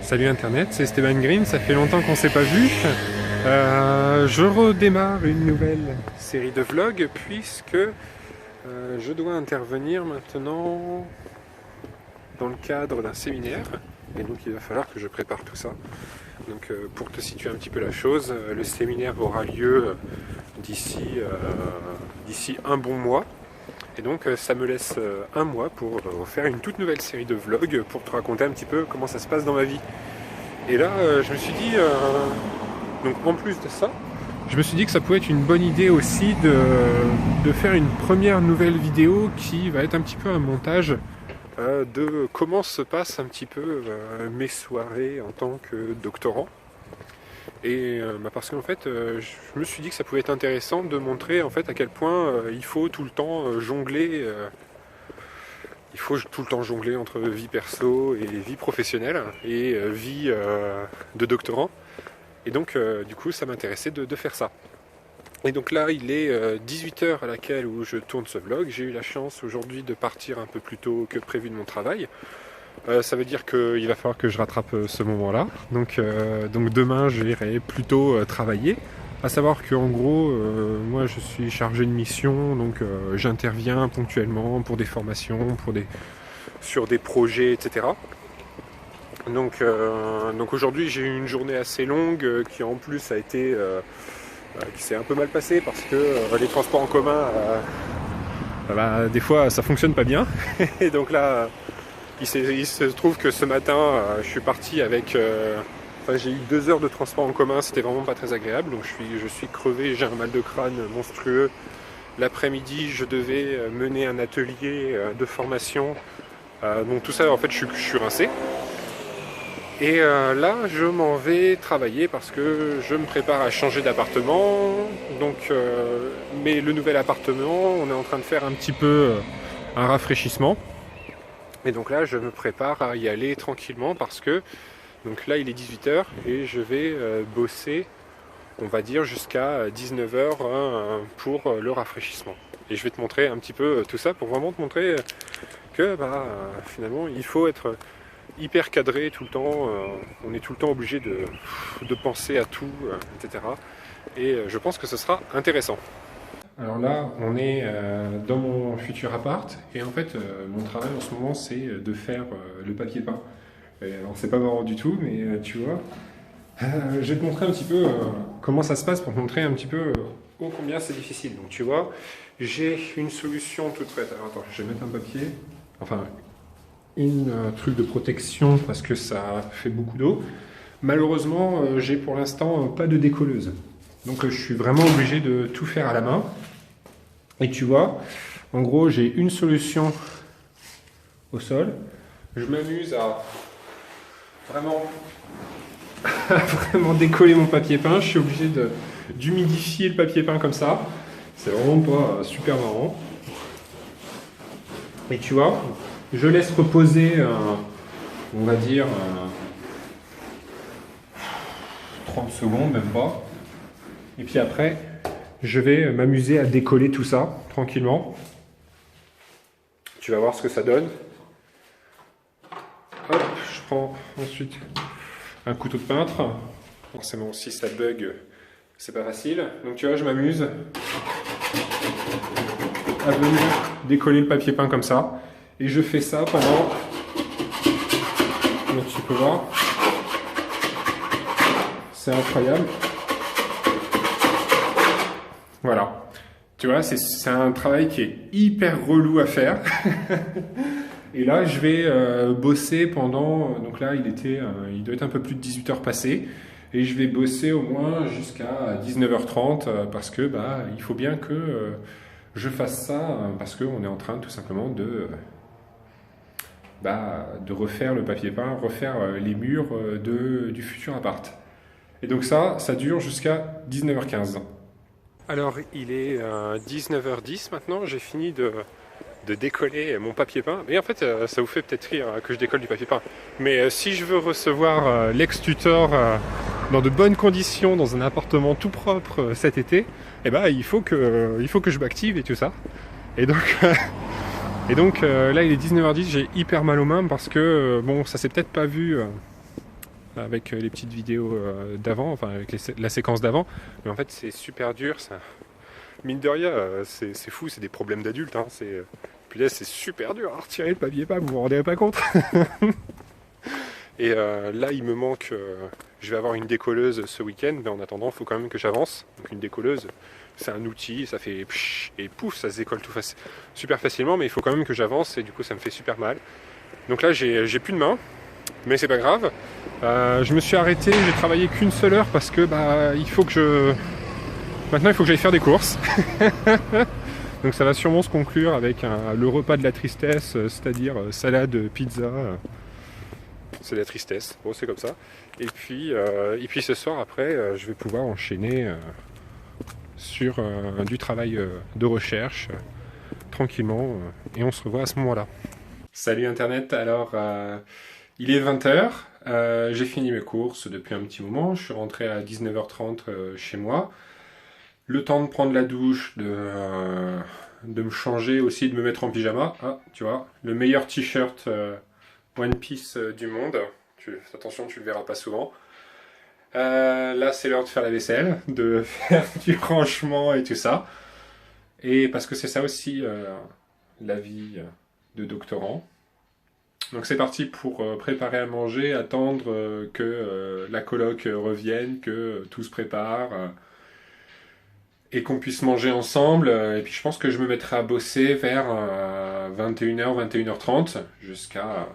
Salut Internet, c'est Esteban Green, ça fait longtemps qu'on s'est pas vu. Je redémarre une nouvelle série de vlogs puisque je dois intervenir maintenant dans le cadre d'un séminaire et donc il va falloir que je prépare tout ça. Donc pour te situer un petit peu la chose, le séminaire aura lieu d'ici un bon mois. Et donc ça me laisse un mois pour faire une toute nouvelle série de vlogs pour te raconter un petit peu comment ça se passe dans ma vie. Et là je me suis dit, donc en plus de ça, je me suis dit que ça pouvait être une bonne idée aussi de faire une première nouvelle vidéo qui va être un petit peu un montage de comment se passent un petit peu mes soirées en tant que doctorant. Et parce qu'en fait, je me suis dit que ça pouvait être intéressant de montrer en fait à quel point il faut tout le temps jongler. Il faut tout le temps jongler entre vie perso et vie professionnelle et vie de doctorant. Et donc, du coup, ça m'intéressait de faire ça. Et donc là, il est 18h à laquelle où je tourne ce vlog. J'ai eu la chance aujourd'hui de partir un peu plus tôt que prévu de mon travail. Ça veut dire qu'il va falloir que je rattrape ce moment-là. Donc demain, j'irai plutôt travailler. À savoir qu'en gros, moi je suis chargé de mission, donc j'interviens ponctuellement pour des formations, sur des projets, etc. Donc aujourd'hui, j'ai eu une journée assez longue qui en plus a été... qui s'est un peu mal passée parce que les transports en commun, des fois, ça fonctionne pas bien. Et donc là... Il se trouve que ce matin, je suis parti avec... j'ai eu 2 heures de transport en commun, c'était vraiment pas très agréable. Donc je suis crevé, j'ai un mal de crâne monstrueux. L'après-midi, je devais mener un atelier de formation. Donc tout ça, en fait, je suis rincé. Et là, je m'en vais travailler parce que je me prépare à changer d'appartement. Donc, mais le nouvel appartement, on est en train de faire un petit peu un rafraîchissement. Et donc là, je me prépare à y aller tranquillement parce que donc là, il est 18h et je vais bosser, on va dire, jusqu'à 19h pour le rafraîchissement. Et je vais te montrer un petit peu tout ça pour vraiment te montrer que finalement, il faut être hyper cadré tout le temps. On est tout le temps obligé de penser à tout, etc. Et je pense que ce sera intéressant. Alors là, on est dans mon futur appart et en fait, mon travail en ce moment, c'est de faire le papier peint. Alors c'est pas marrant du tout, mais tu vois, je vais te montrer un petit peu comment ça se passe pour te montrer un petit peu ô combien c'est difficile. Donc tu vois, j'ai une solution toute prête. Alors attends, je vais mettre un papier, enfin, un truc de protection parce que ça fait beaucoup d'eau. Malheureusement, j'ai pour l'instant pas de décolleuse. Donc je suis vraiment obligé de tout faire à la main. Et tu vois, en gros, j'ai une solution au sol. Je m'amuse à vraiment décoller mon papier peint. Je suis obligé d'humidifier le papier peint comme ça. C'est vraiment pas super marrant. Et tu vois, je laisse reposer, on va dire, 30 secondes, même pas. Et puis après, je vais m'amuser à décoller tout ça, tranquillement. Tu vas voir ce que ça donne. Hop, je prends ensuite un couteau de peintre. Forcément, si ça bug, c'est pas facile. Donc tu vois, je m'amuse à venir décoller le papier peint comme ça. Et je fais ça pendant... Donc tu peux voir. C'est incroyable. Voilà, tu vois, c'est un travail qui est hyper relou à faire. Et là, je vais bosser pendant... Donc là, il doit être un peu plus de 18 heures passées. Et je vais bosser au moins jusqu'à 19h30 parce que il faut bien que je fasse ça parce qu'on est en train tout simplement de refaire le papier peint, refaire les murs du futur appart. Et donc ça dure jusqu'à 19h15. Alors il est 19h10 maintenant, j'ai fini de décoller mon papier peint. Mais en fait ça vous fait peut-être rire que je décolle du papier peint. Mais si je veux recevoir l'ex-tutor dans de bonnes conditions, dans un appartement tout propre cet été, il faut que je m'active et tout ça. Et donc, là il est 19h10, j'ai hyper mal aux mains parce que ça s'est peut-être pas vu avec les petites vidéos d'avant, enfin avec la séquence d'avant, mais en fait c'est super dur, ça. Mine de rien, c'est fou, c'est des problèmes d'adultes, hein. Puis là c'est super dur à retirer le papier pas, vous vous rendez pas compte. Et là il me manque, je vais avoir une décolleuse ce week-end, mais en attendant il faut quand même que j'avance. Donc une décolleuse, c'est un outil, ça fait psh, et pouf, ça se décolle super facilement, mais il faut quand même que j'avance et du coup ça me fait super mal. Donc là j'ai plus de main, mais c'est pas grave. Je me suis arrêté, j'ai travaillé qu'une seule heure parce que il faut que maintenant il faut que j'aille faire des courses. Donc ça va sûrement se conclure avec le repas de la tristesse, c'est-à-dire salade, pizza. C'est la tristesse, bon c'est comme ça. Et puis ce soir après, je vais pouvoir enchaîner sur du travail de recherche tranquillement et on se revoit à ce moment-là. Salut Internet, alors il est 20h, j'ai fini mes courses depuis un petit moment, je suis rentré à 19h30 chez moi. Le temps de prendre la douche, de me changer aussi, de me mettre en pyjama. Ah, tu vois, le meilleur t-shirt One Piece du monde. Attention, tu le verras pas souvent. Là, c'est l'heure de faire la vaisselle, de faire du rangement et tout ça. Et parce que c'est ça aussi la vie de doctorant. Donc c'est parti pour préparer à manger, attendre que la coloc revienne, que tout se prépare et qu'on puisse manger ensemble. Et puis je pense que je me mettrai à bosser vers 21h, 21h30 jusqu'à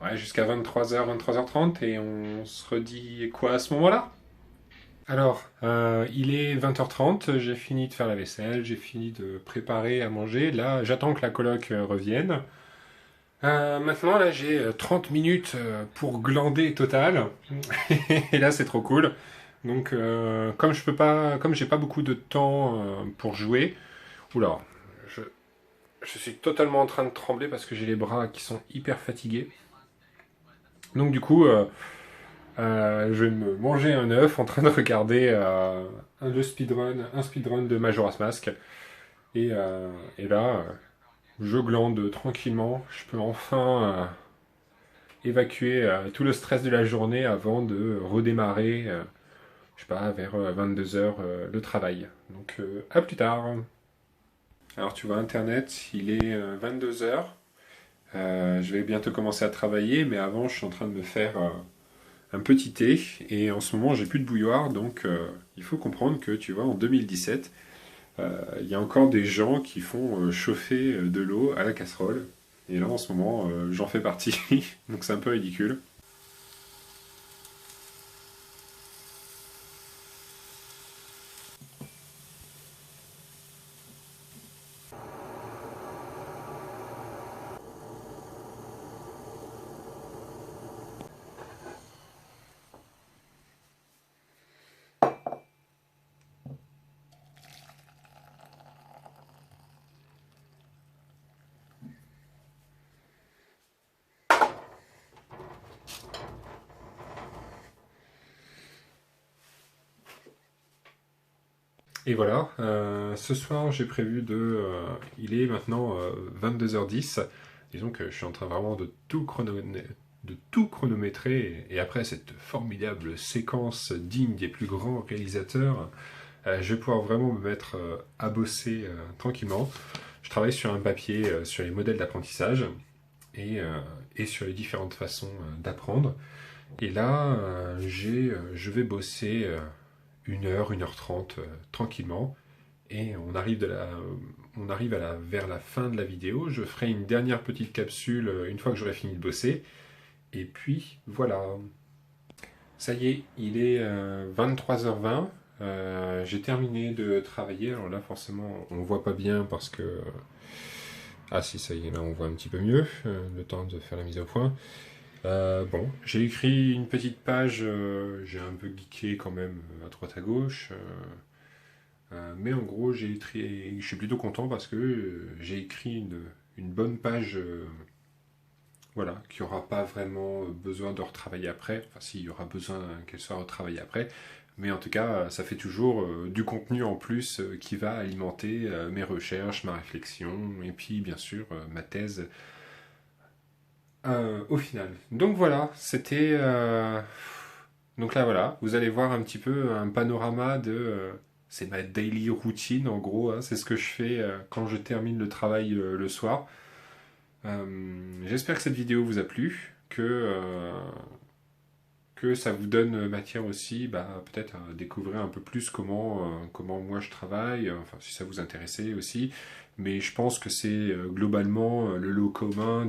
23h, 23h30 et on se redit quoi à ce moment-là? Alors, il est 20h30, j'ai fini de faire la vaisselle, j'ai fini de préparer à manger. Là, j'attends que la coloc revienne. Maintenant, là, j'ai 30 minutes pour glander total. Et là, c'est trop cool. Donc, comme j'ai pas beaucoup de temps pour jouer, oula, je suis totalement en train de trembler parce que j'ai les bras qui sont hyper fatigués. Donc, du coup, je vais me manger un œuf en train de regarder un speedrun de Majora's Mask. Et là, je glande tranquillement. Je peux enfin évacuer tout le stress de la journée avant de redémarrer, je sais pas, vers 22h le travail. Donc à plus tard. Alors tu vois, Internet, il est 22h. Je vais bientôt commencer à travailler, mais avant, je suis en train de me faire un petit thé. Et en ce moment, j'ai plus de bouilloire, donc il faut comprendre que, tu vois, en 2017, il y a encore des gens qui font chauffer de l'eau à la casserole. Et là, en ce moment, j'en fais partie, donc c'est un peu ridicule. Et voilà, ce soir j'ai prévu il est maintenant 22h10. Disons que je suis en train vraiment de tout chronométrer. Et après cette formidable séquence digne des plus grands réalisateurs, je vais pouvoir vraiment me mettre à bosser tranquillement. Je travaille sur un papier sur les modèles d'apprentissage et sur les différentes façons d'apprendre. Et là, je vais bosser 1h30 tranquillement. Et on arrive vers la fin de la vidéo. Je ferai une dernière petite capsule une fois que j'aurai fini de bosser. Et puis voilà. Ça y est, il est 23h20. J'ai terminé de travailler. Alors là, forcément, on voit pas bien parce que... Ah si, ça y est, là on voit un petit peu mieux. Le temps de faire la mise au point. Bon, j'ai écrit une petite page, j'ai un peu geeké quand même à droite à gauche, mais en gros je suis plutôt content parce que j'ai écrit une bonne page, voilà, qui n'aura pas vraiment besoin de retravailler après, enfin s'il y aura besoin qu'elle soit retravaillée après, mais en tout cas ça fait toujours du contenu en plus qui va alimenter mes recherches, ma réflexion, et puis bien sûr ma thèse au final. Donc voilà, c'était... Donc là voilà, vous allez voir un petit peu un panorama de... c'est ma daily routine en gros, hein, c'est ce que je fais quand je termine le travail le soir. J'espère que cette vidéo vous a plu, que ça vous donne matière aussi, bah, peut-être à découvrir un peu plus comment moi je travaille, enfin si ça vous intéressait aussi. Mais je pense que c'est globalement le lot commun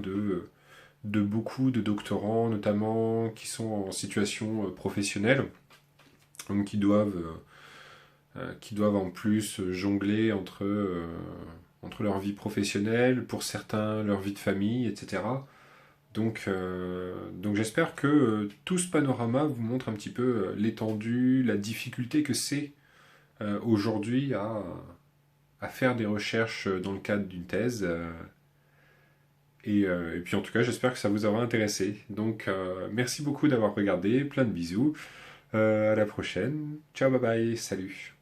de beaucoup de doctorants, notamment qui sont en situation professionnelle, donc qui doivent en plus jongler entre leur vie professionnelle, pour certains leur vie de famille, etc. Donc j'espère que tout ce panorama vous montre un petit peu l'étendue, la difficulté que c'est aujourd'hui à faire des recherches dans le cadre d'une thèse. Et puis en tout cas, j'espère que ça vous aura intéressé. Donc merci beaucoup d'avoir regardé, plein de bisous. À la prochaine. Ciao, bye bye, salut.